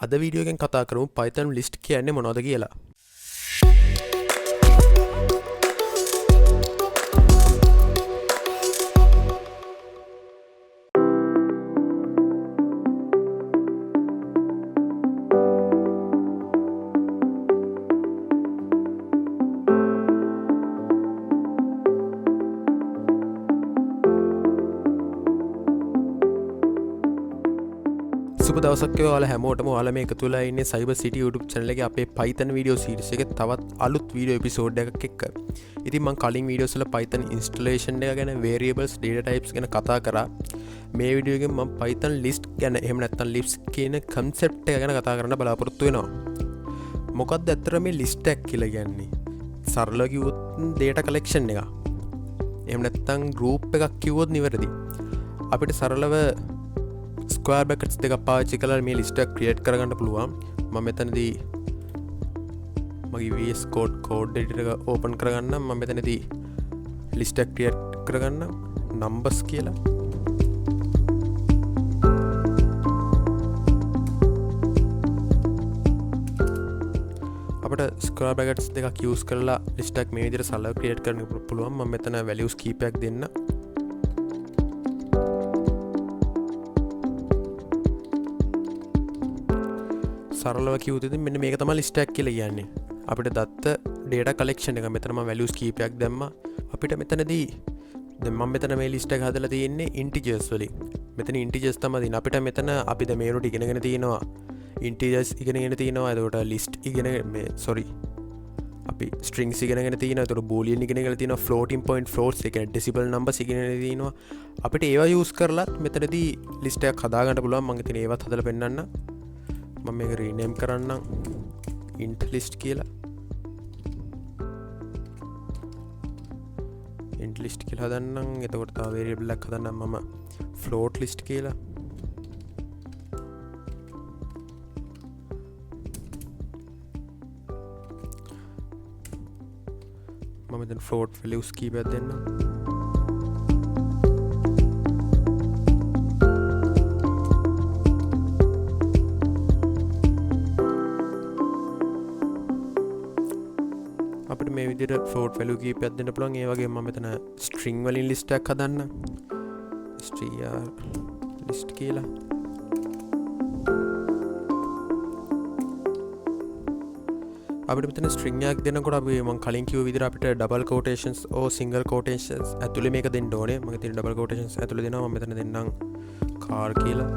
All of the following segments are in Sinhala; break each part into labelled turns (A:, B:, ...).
A: අද වීඩියෝගෙන් කතා කරමු Python list කියන්නේ මොනවද කියලා. සුබ දවසක් ඔයාලා හැමෝටම ඔයාලා මේ එකතු වෙලා ඉන්නේ Cyber City YouTube channel එකේ අපේ Python video series එකේ තවත් අලුත් video episode එකක් එක්ක. ඉතින් මම කලින් videos වල Python installation එක ගැන variables data types ගැන කතා කරා. මේ video එකෙන් මම Python list ගැන එහෙම නැත්නම් lists කියන concept එක ගැන කතා කරන්න බලාපොරොත්තු වෙනවා. මොකක්ද ඇත්තට මේ list එක කියලා කියන්නේ? සරලව කිව්වොත් data collection එක. එහෙම නැත්නම් group එකක් කිව්වොත් නිවැරදි. අපිට සරලව ස්ක්වයර් බ්‍රැකට්ස් දෙක පාවිච්චි කරලා මේ ලිස්ට් එක ක්‍රියේට් කරගන්න පුළුවන්. මම මෙතනදී මගේ VS Code editor එක ඕපන් කරගන්නම්. මම මෙතනදී ලිස්ට් එක ක්‍රියේට් කරගන්නම් numbers කියලා. අපිට ස්ක්වයර් බ්‍රැකට්ස් දෙකක් යූස් කරලා ලිස්ට් එක මේ විදිහට සරලව ක්‍රියේට් කරන්න පුළුවන්. මම මෙතන values කීපයක් දෙන්න. සරලව කිව්වොත් මෙන්න මේක තමයි ලිස්ට් එකක් කියලා කියන්නේ. අපිට දත්ත data collection එක මෙතන මම values කීපයක් දැම්මා. අපිට මෙතනදී දැන් මම මෙතන මේ ලිස්ට් එක හදලා තියෙන්නේ integers වලින්. මෙතන integers තමයි තියෙන්නේ. අපිට මෙතන අපි දැන් මේකට ඉගෙනගෙන තියෙනවා integers ඉගෙනගෙන තියෙනවා. එතකොට list ඉගෙන මේ අපි strings ඉගෙනගෙන තියෙනවා. එතකොට boolean ඉගෙනගෙන තියෙනවා. floating point floats ඒ කියන්නේ decimal numbers ඉගෙනගෙන තියෙනවා. අපිට ඒවා use කරලත් මෙතනදී ලිස්ට් එකක් හදාගන්න පුළුවන්. මම ඉතින් ඒවත් හදලා පෙන්නන්න. මම මේක රීනේම් කරන්නම් int list කියලා. int list කියලා හදන්නම්. එතකොට තව variable එකක් හදන්නම් මම float list කියලා. මම දැන් float values කීපයක් දෙන්නම්. අපිට මේ විදිහට float value කීපයක් දෙන්න පුළුවන්. ඒ වගේම මම මෙතන string වලින් list එකක් හදන්න. str list කියලා. අපිට මෙතන string එකක් දෙනකොට අපි මම කලින් කිව්ව විදිහට අපිට double quotations or single quotations ඇතුලේ මේක දෙන්න ඕනේ. මම ඉතින් double quotations ඇතුලේ දෙනවා. මම මෙතන දෙන්නම් car කියලා.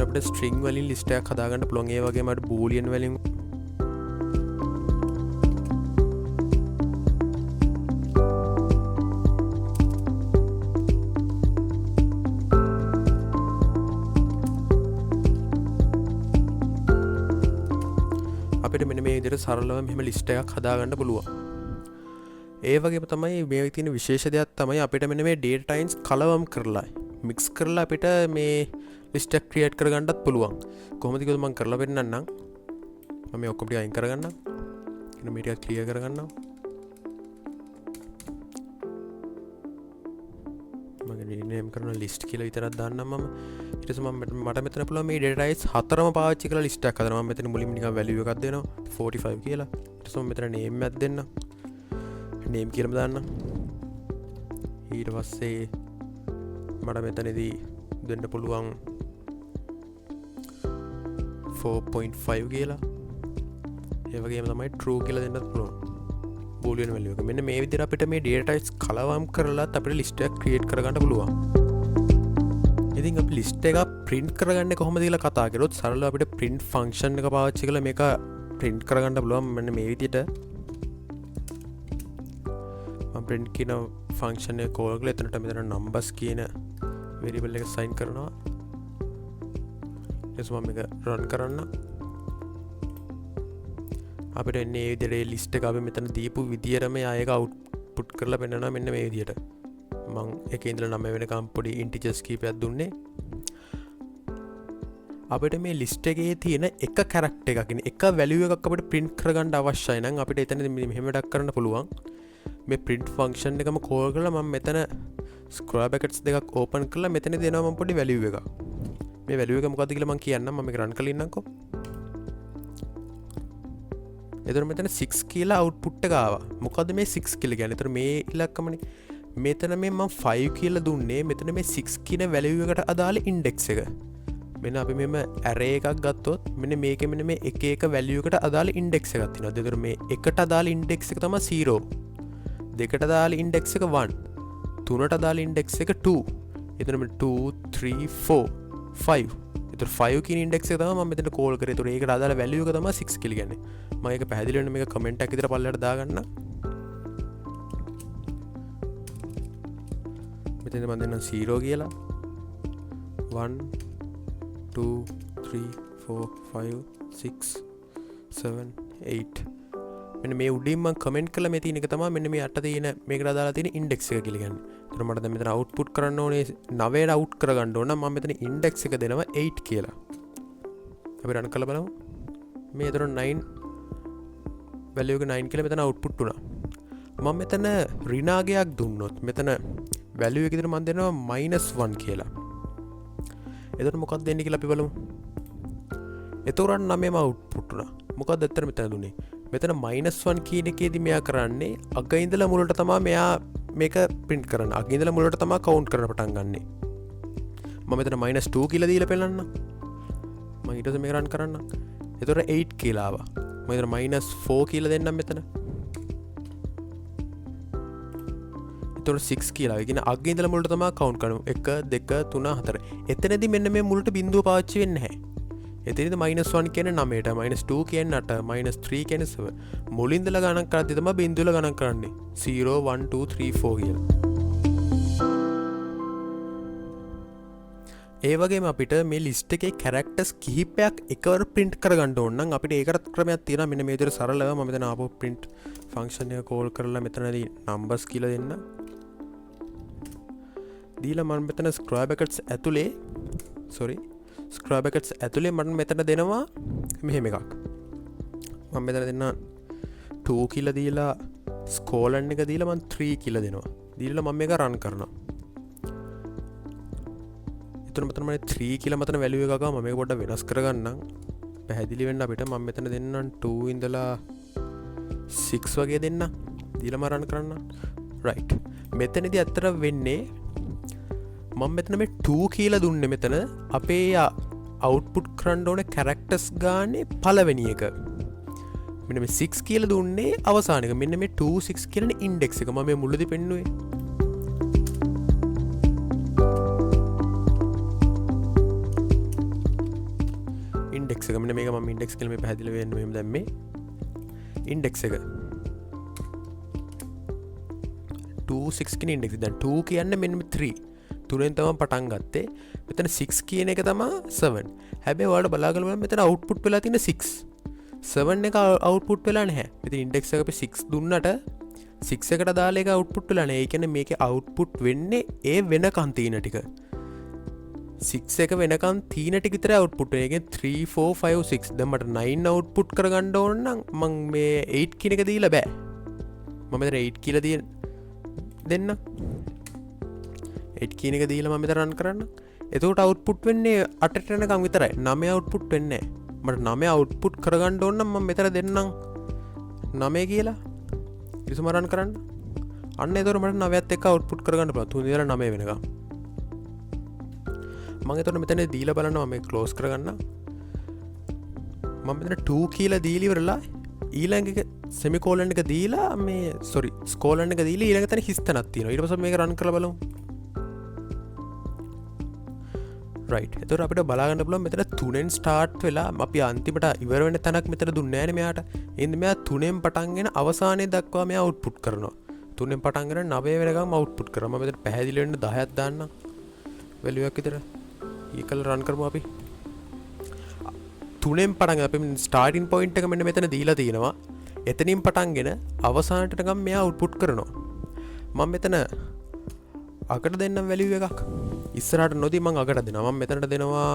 A: අපිට string වලින් list එකක් හදාගන්න පුළුවන්. ඒ වගේම අපිට boolean වලින් අපිට මෙන්න මේ විදිහට සරලව මෙහෙම list එකක් හදාගන්න පුළුවන්. ඒ වගේම තමයි මේ තියෙන විශේෂ දෙයක් තමයි අපිට මෙන්න මේ data types කලවම් කරලා mix කරලා අපිට මේ ලිස්ට් එක ක්‍රියේට් කරගන්නත් පුළුවන්. කොහොමද කියලා මම කරලා පෙන්නන්නම්. මම මේ ඔක්කොම ටික අයින් කරගන්නම්. ඊට මේ ටික ක්ලියර් කරගන්නම්. මම රීනේම් කරන ලිස්ට් කියලා විතරක් දාන්නම් මම. ඊට පස්සේ මට මෙතන පුළුවන් මේ data types හතරම පාවිච්චි කරලා ලිස්ට් එකක් හදනවා. මම මෙතන මුලින්ම නිකන් value එකක් දෙනවා 45 කියලා. ඊට පස්සේ මම මෙතන name එකක් දෙන්නම්. name කියලාම දාන්නම්. ඊට පස්සේ මට මෙතනදී දෙන්න පුළුවන් 4.5 කියලා. ඒ වගේම තමයි true කියලා දෙන්නත් පුළුවන් boolean value එක. මෙන්න මේ විදිහට අපිට මේ data types කලවම් කරලාත් අපිට list එකක් create කරගන්න පුළුවන්. ඉතින් අපි list එක print කරගන්නේ කොහොමද කියලා කතා කරොත් සරලව අපිට print function එක පාවිච්චි කරලා මේක print කරගන්න පුළුවන්. මෙන්න මේ විදිහට මම print කියන function එක call කරලා එතනට මෙතන numbers කියන variable එක assign කරනවා. ඊට පස්සේ මම මේක run කරන්න. අපිට එන්නේ මේ විදිහට list එක අපි මෙතන දීපු විදියටම ආයෙක output කරලා පෙන්නනවා මෙන්න මේ විදිහට. මං එක ඉඳලා 9 වෙනකම් පොඩි ඉන්ටිජර්ස් කීපයක් දුන්නේ. අපිට මේ ලිස්ට් එකේ තියෙන එක කැරක්ටර් එකකින් එක වැලියු එකක් අපිට print කරගන්න අවශ්‍යයි නම් අපිට එතනදී මෙහෙම වැඩක් කරන්න පුළුවන්. මේ print function එකම call කරලා මම මෙතන square brackets දෙකක් open කරලා මෙතන දෙනවා මම පොඩි වැලියු එකක්. මේ වැලියු එක මොකද්ද කියලා මම කියන්නම්. මම මේක run කරලා ඉන්නම්කෝ. එතකොට මෙතන 6 කියලා output එක ආවා. මොකද්ද මේ 6 කියලා කියන්නේ? එතකොට මේ ඉලක්කමනේ. මෙතන මේ මම 5 කියලා දුන්නේ මෙතන මේ 6 කියන වැලියු එකට අදාළ index එක. මෙන්න අපි මෙම array එකක් ගත්තොත් මෙන්න මේකේ මෙන්න මේ එක එක වැලියු එකට අදාළ index එකක් තියෙනවා. එතකොට මේ එකට අදාළ index එක තමයි 0. දෙකට අදාළ index එක 1. තුනට අදාළ index එක 2. එතකොට මේ 2 3 4 5. එතකොට 5 කියන index එක තමයි මම මෙතන call කරේ. එතකොට ඒකට අදාළ වැලියු එක තමයි 6 කියලා කියන්නේ. මම ඒක පැහැදිලි වෙන්න මේක comment එකක් විතර පල්ලෙහාට දාගන්න. මෙතන මම දෙන්නම් 0 කියලා. 1 2 3 4 5 6 7 8. මෙන්න මේ උඩින් මම කමෙන්ට් කළා මේ තියෙන එක තමයි මෙන්න මේ අට තියෙන මේකට අදාලා තියෙන ඉන්ඩෙක්ස් එක කියලා කියන්නේ. ඒතර මට දැන් මෙතන අවුට්පුට් කරන්න ඕනේ 9ට අවුට් කරගන්න ඕන නම් මම මෙතන ඉන්ඩෙක්ස් එක දෙනවා 8 කියලා. අපි රන් කරලා බලමු. මේ ඒතර 9 වැලියු එක 9 කියලා මෙතන අවුට්පුට් වුණා. මම මෙතන ඍණාගයක් දුන්නොත් මෙතන වැලියු එක විතර මම දෙනවා -1 කියලා. එතකොට මොකක්ද දෙන්නේ කියලා අපි බලමු. එතකොට 9ම අවුට්පුට් වුණා. මොකක්ද ඇත්තට මෙතන දුන්නේ? මෙතන -1 කියන එකේදී මෙයා කරන්නේ අග ඉඳලා මුලට තමයි මෙයා මේක print කරන්නේ. අග ඉඳලා මුලට තමයි count කරන්න පටන් ගන්නෙ. මම මෙතන -2 කියලා දීලා පෙන්නන්න. මම ඊට පස්සේ මේක run කරන්න. එතකොට 8 කියලා ආවා. මම මෙතන -4 කියලා දෙන්නම් මෙතන. එතකොට 6 කියලා. ඒ කියන්නේ අග ඉඳලා මුලට තමයි count කරන්නේ. 1 2 3 4. එතනදී මෙන්න මේ මුලට බිඳුව පාවිච්චි වෙන්නේ නැහැ. එතනද -1 කියන්නේ 9ට, -2 කියන්නේ 8, -3 කියන්නේ 7. මුලින්දලා ගණන් කරද්දී තමයි බිඳුවල ගණන් කරන්නේ. 0 1 2 3 4 කියලා. ඒ වගේම අපිට මේ ලිස්ට් එකේ characters කිහිපයක් එකවර print කරගන්න ඕන නම් අපිට ඒකට ක්‍රමයක් තියෙනවා. මෙන්න මේ විදිහට සරලව මම මෙතන ආපහු print function එක call කරලා මෙතනදී numbers කියලා දෙන්න. දීලා මම මෙතන square brackets ඇතුලේ square brackets ඇතුලේ මම මෙතන දෙනවා මෙහෙම එකක්. මම මෙතන දෙන්න 2 කියලා දීලා colon එක දීලා මම 3 කියලා දෙනවා. දීලා මම මේක run කරනවා. එතන මෙතන මම 3 කියලා මෙතන value එකක් ගාව මම මේක පොඩ්ඩක් වෙනස් කරගන්නම්. පැහැදිලි වෙන්න අපිට මම මෙතන දෙන්නම් 2 ඉඳලා 6 වගේ දෙන්න. දීලා මම run කරන්න. right. මෙතනදී අතර වෙන්නේ මම මෙතන මේ 2 කියලා දුන්නේ මෙතන අපේ අවුට්පුට් කරන්න ඕනේ කැරක්ටර්ස් ගානේ පළවෙනි එක. මෙන්න මේ 6 කියලා දුන්නේ අවසාන එක. මෙන්න මේ 2 6 කියන ඉන්ඩෙක්ස් එක මම මේ මුලදී පෙන්නුවේ. ඉන්ඩෙක්ස් එක මෙන්න මේක මම ඉන්ඩෙක්ස් කියලා මේ පැහැදිලි වෙන්න මෙහෙම දැම්මේ. ඉන්ඩෙක්ස් එක 2 6 කියන ඉන්ඩෙක්ස්. දැන් 2 කියන්නේ මෙන්න 3. තුනෙන් තමයි පටන් ගත්තේ. මෙතන 6 කියන එක තමයි 7. හැබැයි ඔයාලට බලාගන්න බලන්න මෙතන අවුට්පුට් වෙලා තියෙන 6. 7 එක අවුට්පුට් වෙලා නැහැ. මෙතන ඉන්ඩෙක්ස් එක අපි 6 දුන්නට 6 එකට දාලා ඒක අවුට්පුට් වෙලා නැහැ. ඒ කියන්නේ මේකේ අවුට්පුට් වෙන්නේ ඒ වෙනකන් තියෙන ටික. 6 එක වෙනකන් තියෙන ටික විතරයි අවුට්පුට් වෙන්නේ. ඒ කියන්නේ 3 4 5 6. දැන් මට 9 අවුට්පුට් කරගන්න ඕන නම් මම මේ 8 කියන එක දීලා බෑ. මම මෙතන 8 කියලා දෙන්න. 8 කියන එක දීලා මම මෙතන රන් කරන්න. එතකොට අවුට්පුට් වෙන්නේ 8ට යනකම් විතරයි. 9 අවුට්පුට් වෙන්නේ නැහැ. මට 9 අවුට්පුට් කරගන්න ඕන නම් මම මෙතන දෙන්නම් 9 කියලා. ඊටම රන් කරන්න. අන්න එතකොට මට 9ත් එක්ක අවුට්පුට් කරගන්න පුළුවන්. 3 ඉඳලා 9 වෙනකම්. මම එතකොට මෙතන දීලා බලනවා මේ ක්ලෝස් කරගන්න. මම මෙතන 2 කියලා දීලා ඉවරලා ඊළඟ එක semicolon එක දීලා මේ colon එක දීලා ඊළඟ තැන හිස් තැනක් තියෙනවා. ඊට පස්සේ මේක රන් කරලා බලමු. right. එතකොට අපිට බලාගන්න පුළුවන් මෙතන 3ෙන් ස්ටාර්ට් වෙලා අපි අන්තිමට ඉවර වෙන තැනක් මෙතන දුන්නේ නැහැ නේ මෙයාට. එහෙනම් මෙයා 3ෙන් පටන්ගෙන අවසානයේ දක්වා මෙයා අවුට්පුට් කරනවා. 3ෙන් පටන්ගෙන 9 වෙනකම් අවුට්පුට් කරනවා. මම මෙතන පැහැදිලි වෙන්න 10ක් දාන්නම්. වැලියු එකක් විතර. ඊකල රන් කරමු අපි. 3ෙන් පටන් අපි ස්ටාර්ටින් පොයින්ට් එක මෙන්න මෙතන දීලා තියෙනවා. එතනින් පටන්ගෙන අවසානට නිකම් මෙයා අවුට්පුට් කරනවා. මම මෙතන අකට දෙන්න වැලිුව එකක් ඉස්සරට නොදී මං අකට දෙනවා මෙතනට දෙනවා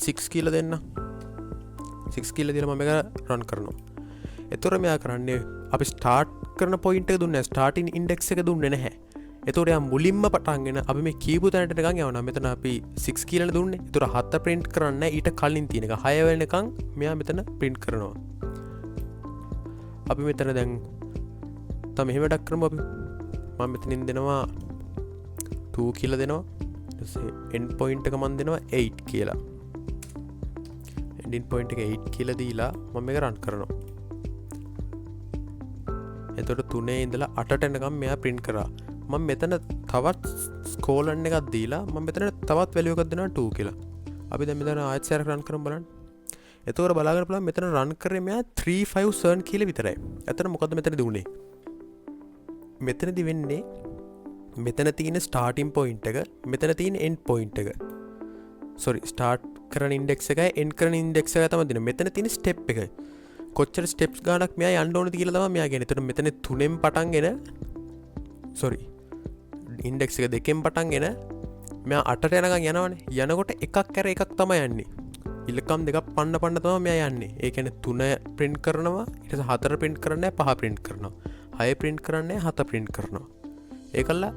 A: 6 කියල දෙන්න 6 කියල දිලම එක රන් කරනවා එතුර මෙයා කරන්නේ අපි ස්ටාර්ට් කරන පොයින්ට දුන්න ස්ටාර්ටින් ඉන්ඩෙක් එක දුන්න නැහැ එතුරයා මුලින්ම පටන්ගෙන අපි මේ කීපු තැනට ගන් යවන මෙතන අපි 6 කියල දුන්න තුර හත්ත ප්‍රින්ට් කරන්න ඊට කලින් තියෙනක හයවැනකං මෙයා මෙතන ප්‍රින්ට් කරනවා අපි මෙතන දැන් තම මෙහෙම ඩක් කරම අපි මම මෙතනින් දෙනවා 2 කියල දෙනවා එන් පොයින්ට් එක මන් දෙනවා 8 කියලා එන්ඩින් පොයින්ට් එක 8 කියල දීලා මම එක රන් කරනවා එතොට 3 ඉඳලා 8ට එනකම් මෙයා ප්‍රින්ට් කරා මම මෙතන තවත් ස්කෝලන්න එකක් දීලා මම මෙතන තවත් වැලියුවකක් දෙනවා 2 කියලා අපි දැන් මෙතන ආයෙත් සෑරක් රන් කරමු බලන්න එතකොට බලාගන්න පුළුවන් මෙතන රන් කරේ මෙයා 357 කියලා විතරයි එතන මොකද්ද මෙතනදී උනේ මෙතනදී වෙන්නේ මෙතන තියෙන ස්ටාර්ටින් පොයින්ට් එක මෙතන තියෙන එන්ඩ් පොයින්ට් එක ස්ටාර්ට් කරන ඉන්ඩෙක්ස් එකයි එන්ඩ් කරන ඉන්ඩෙක්ස් එක තමයි දෙන්නේ මෙතන තියෙන ස්ටෙප් එක කොච්චර ස්ටෙප්ස් ගානක් මෙයා යන්න ඕනද කියලා තමයි මෙයා කියන්නේ. එතකොට මෙතන 3න් පටන්ගෙන ඉන්ඩෙක්ස් එක 2කින් පටන්ගෙන මෙයා 8ට යනකම් යනවනේ. යනකොට එකක් කර එකක් තමයි යන්නේ. ඉලක්කම් දෙකක් පන්න තමයි මෙයා යන්නේ. ඒ කියන්නේ 3 print කරනවා, ඊට පස්සේ 4 print කරන්නේ 5 print කරනවා. 6 print කරන්නේ 7 print කරනවා. ඒකල්ලා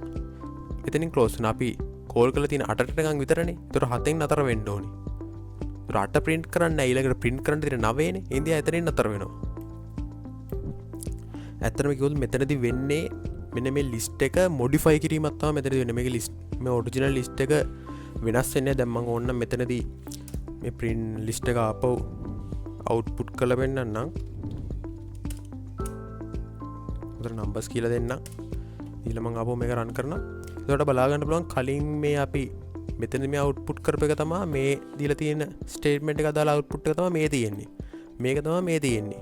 A: එතනින් close වෙනවා. අපි කෝල් කරලා තියෙන 8ට නිකන් විතරනේ. ඒතර 7න් නතර වෙන්න ඕනි. ඒතර 8 print කරන්න ඊළඟට print කරන්න තියෙන 9නේ. ඉන්දියා එතනින් නතර වෙනවා. ඇත්තටම කිව්වොත් මෙතනදී වෙන්නේ මෙන්න මේ ලිස්ට් එක මොඩිෆයි කිරීමක් තමයි මෙතනදී වෙන්නේ. මේකේ ලිස්ට් මේ ඔරිජිනල් ලිස්ට් එක වෙනස් වෙන්නේ. දැන් මම ඕනනම් මෙතනදී මේ print ලිස්ට් එක ආපහු output කරලා පෙන්නන්නම්. උතර numbers කියලා දෙන්නම්. ඊළඟ මම ආපහු මේක run කරනවා. එතකොට බලා ගන්න පුළුවන් කලින් මේ අපි මෙතන මේ output කරපු එක තමයි මේ දීලා තියෙන statement එක දාලා output එක තමයි මේ තියෙන්නේ. මේක තමයි මේ තියෙන්නේ.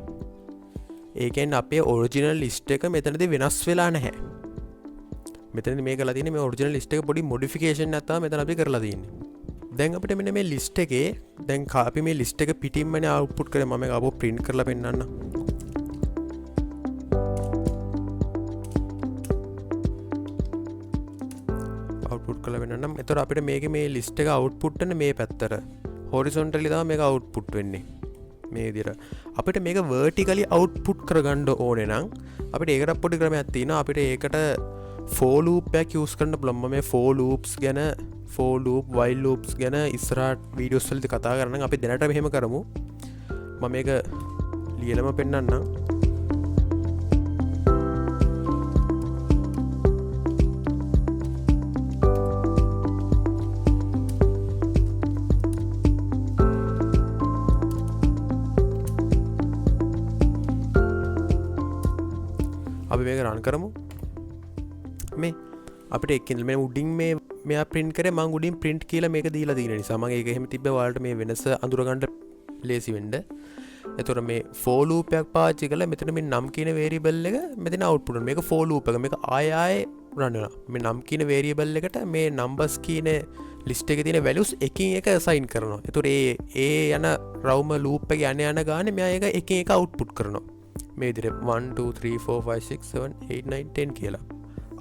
A: ඒ කියන්නේ අපේ ඔරිජිනල් ලිස්ට් එක මෙතනදී වෙනස් වෙලා නැහැ. මෙතනදී මේ කරලා තියෙන්නේ මේ ඔරිජිනල් ලිස්ට් එක පොඩි මොඩිෆිකේෂන් එකක් තමයි මෙතන අපි කරලා තියෙන්නේ. දැන් අපිට මෙන්න මේ ලිස්ට් එකේ දැන් අපි මේ ලිස්ට් එක පිටින්මනේ output කරේ. මම ඒක ආපහු print කරලා පෙන්නන්න. output කරලා පෙන්නන්නම්. එතකොට අපිට මේකේ මේ ලිස්ට් එක output වෙන්නේ මේ පැත්තට. horizontally තමයි මේක output වෙන්නේ. මේ විදිහට අපිට මේක vertically output කරගන්න ඕනේ නම් අපිට ඒකට පොඩි ක්‍රමයක් තියෙනවා. අපිට ඒකට for loop එකක් use කරන්න පුළුවන්. මම මේ for loops ගැන for loop while loops ගැන ඉස්සරහට වීඩියෝස් වලදී කතා කරනවා. අපි දැනට මෙහෙම කරමු. මම මේක ලියලම පෙන්නන්නම්. අපි මේක රන් කරමු. මේ අපිට එක්කින් මේ උඩින් මේ මෙයා print කරේ මම උඩින් print කියලා මේක දීලා තියෙන නිසා මම ඒක එහෙම තිබ්බ ඔයාලට මේ වෙනස අඳුර ගන්න ලේසි වෙන්න. එතකොට මේ for loop එකක් පාවිච්චි කරලා මෙතන මේ num කියන variable එක මෙතන output වෙනවා. මේක for loop එක. මේක ආයෙ run වෙනවා. මේ num කියන variable එකට මේ numbers කියන list එකේ තියෙන values එකින් එක assign කරනවා. එතකොට ඒ යන round loop එක යන ගානේ මෙයා ඒක එකින් එක output කරනවා. මේ විදිහට 1 2 3 4 5 6 7 8 9 10 කියලා.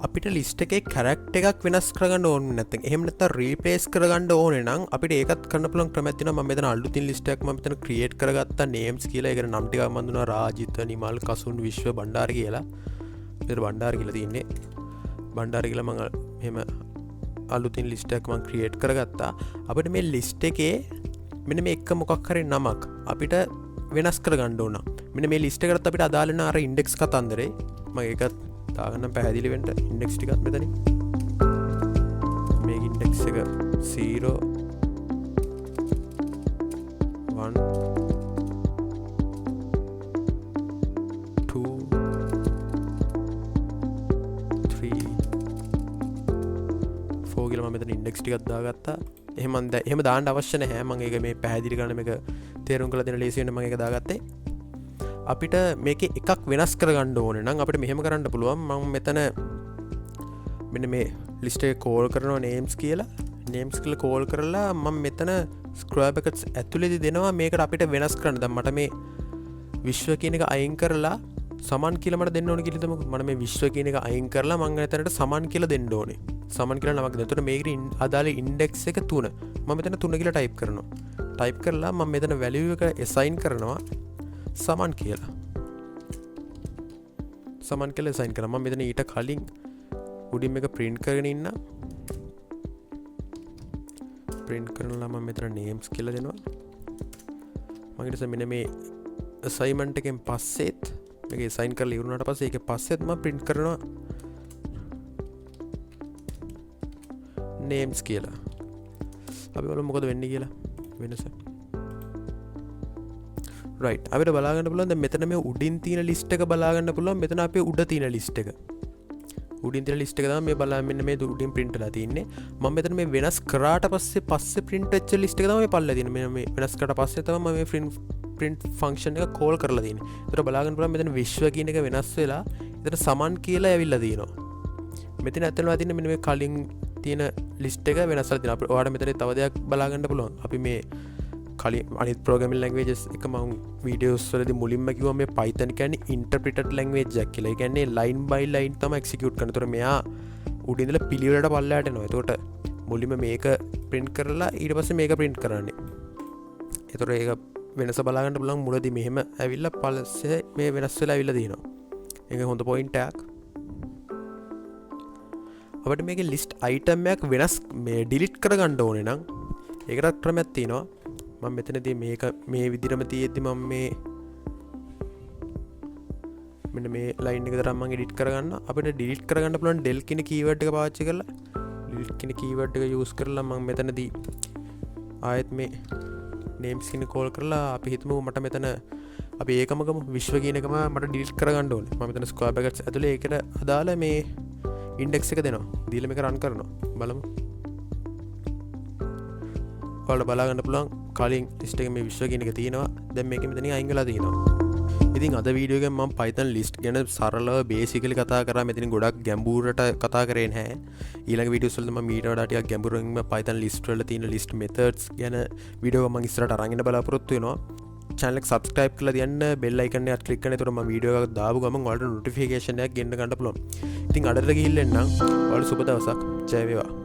A: අපිට ලිස්ට් එකේ කැරක්ටර් එකක් වෙනස් කරගන්න ඕනේ නැත්නම් එහෙම නැත්නම් රීප්ලේස් කරගන්න ඕනේ නම් අපිට ඒකත් කරන්න පුළුවන් ක්‍රමයක් තියෙනවා. මම මෙතන අලුතින් ලිස්ට් එකක් මම මෙතන ක්‍රියේට් කරගත්තා names කියලා. ඒකට නම් ටිකක් මම දුන්නා රාජිත, නිමල්, කසුන්, විශ්ව, බණ්ඩාර කියලා. මෙතන බණ්ඩාර කියලා තියෙන්නේ. බණ්ඩාර කියලා මම එහෙම අලුතින් ලිස්ට් එකක් මම ක්‍රියේට් කරගත්තා. අපිට මේ ලිස්ට් එකේ මෙන්න මේ එක මොකක් හරි නමක් අපිට වෙනස් කරගන්න ඕන. මෙන්න මේ ලිස්ට් එකට අපිට අදාළ වෙන අර ඉන්ඩෙක්ස් කතන්දරේ මම ඒකත් දාගන්න පැහැදිලි වෙන්න ඉන්ඩෙක්ස් ටිකත් මෙතනින් මේ ඉන්ඩෙක්ස් එක 0 1 2 3 4 කියලා මම මෙතන ඉන්ඩෙක්ස් ටිකක් දාගත්තා. එහෙම දාන්න අවශ්‍ය නැහැ. මම ඒක මේ පැහැදිලි කරන්න මේක තේරුම් කරලා දෙන ලේසි වෙන මම ඒක දාගත්තේ. අපිට මේකේ එකක් වෙනස් කරගන්න ඕනේ නම් අපිට මෙහෙම කරන්න පුළුවන්. මම මෙතන මෙන්න මේ ලිස්ට් එකේ කෝල් කරනවා names කියලා. names කියලා කෝල් කරලා මම මෙතන square brackets ඇතුලේදී දෙනවා මේකට අපිට වෙනස් කරන්න. දැන් මට මේ විශ්ව කියන එක අයින් කරලා සමන් කියලා මට දෙන්න ඕනේ කියලා තමු. මම මේ විශ්ව කියන එක අයින් කරලා මම එතනට සමන් කියලා දෙන්න ඕනේ. සමන් කියලා නමක් දෙනවා. එතකොට මේකේ අදාළ ඉන්ඩෙක්ස් එක 3. මම මෙතන 3 කියලා ටයිප් කරනවා. ටයිප් කරලා මම මෙතන වැලියු එක assign කරනවා සමන් කියලා. සමන් කියලා assign කරනවා. මම මෙතන ඊට කලින් උඩින් එක print කරගෙන ඉන්න. print කරලා මම මෙතන names කියලා දෙනවා. මම ඊට පස්සේ මෙන්න මේ assignment එකෙන් පස්සෙත් මේක assign කරලා ඉවරුනාට පස්සේ ඒකේ පස්සෙත් මම print කරනවා names කියලා. අපි බලමු මොකද වෙන්නේ කියලා වෙනස. right අපිට බලා ගන්න පුළුවන් දැන් මෙතන මේ උඩින් තියෙන list එක බලා ගන්න පුළුවන්. මෙතන අපේ උඩ තියෙන list එක. උඩින් තියෙන list එක තමයි මේ බලන්න මෙන්න මේ උඩින් print වෙලා තියෙන්නේ. මම මෙතන මේ වෙනස් කරාට පස්සේ print වෙච්ච list එක තමයි මේ පල්ලේ තියෙන්නේ. මේ වෙනස් කරාට පස්සේ තමයි මම මේ print function එක call කරලා තියෙන්නේ. ඒතර බලා ගන්න පුළුවන් මෙතන විශ්ව කියන එක වෙනස් වෙලා එතන සමන් කියලා ඇවිල්ලා තියෙනවා. මෙතන ඇත්තටම තියෙන්නේ මෙන්න මේ කලින් තියෙන ලිස්ට් එක වෙනස් වෙලා තියෙනවා. ඔයාලට මෙතන තව දෙයක් බලා ගන්න පුළුවන්. අපි මේ කලින් අනිත් programming languages එක මම videos වලදී මුලින්ම කිව්වා මේ Python කියන්නේ interpreted language එකක් කියලා. ඒ කියන්නේ line by line තමයි execute කරන්නේ. ඒතර මෙයා උඩින් ඉඳලා පිළිවෙලට පල්ලයට එනවා. එතකොට මුලින්ම මේක print කරලා ඊට පස්සේ මේක print කරන්නේ. ඒතර ඒක වෙනස බලා ගන්න පුළුවන්. මුලදී මෙහෙම ඇවිල්ලා පස්සේ මේ වෙනස් වෙලා ඇවිල්ලා තියෙනවා. ඒක හොඳ point එකක්. අපිට මේකේ list item එකක් වෙනස් මේ delete කරගන්න ඕනේ නම් ඒකට ක්‍රමයක් තියෙනවා. මම මෙතනදී මේක මේ විදිහටම තියෙද්දි මම මේ මෙන්න මේ line එක තරම් මම edit කරගන්න. අපිට delete කරගන්න පුළුවන් del කියන keyword එක පාවිච්චි කරලා delete කියන keyword එක use කරලා මම මෙතනදී ආයෙත් මේ names කියන call කරලා අපි හිතමු මට මෙතන අපි ඒකම ගමු විශ්ව කියන එකම මට delete කරගන්න ඕනේ. මම මෙතන square brackets ඇතුලේ ඒකට අදාළ මේ ඉන්ඩෙක්ස් එක දෙනවා. දීලා මේක රන් කරනවා. බලමු. ඔයාලට බලා ගන්න පුළුවන් කලින් ලිස්ට් එකේ මේ විශ්ව කියන එක තියෙනවා. දැන් මේකෙ මෙතනින් අයින් වෙලා තියෙනවා. ඉතින් අද වීඩියෝ එකෙන් මම Python list ගැන සරලව basically කතා කරා. මෙතනින් ගොඩක් ගැඹුරට කතා කරේ නැහැ. ඊළඟ වීඩියෝස් වලදී මම ඊට වඩා ටිකක් ගැඹුරින් Python list වල තියෙන list methods ගැන වීඩියෝ මම ඉස්සරහට අරන් එන්න බලාපොරොත්තු වෙනවා. channel එක subscribe කරලා තියන්න bell icon එකත් click කරන්න. එතකොට මම වීඩියෝ එකක් දාපු ගමන් ඔයාලට notification එකක් ගෙන්න ගන්න පුළුවන්. ඉතින් අදට ගිහින් එන්නම්. ඔයාලට සුබ දවසක්. ජය වේවා.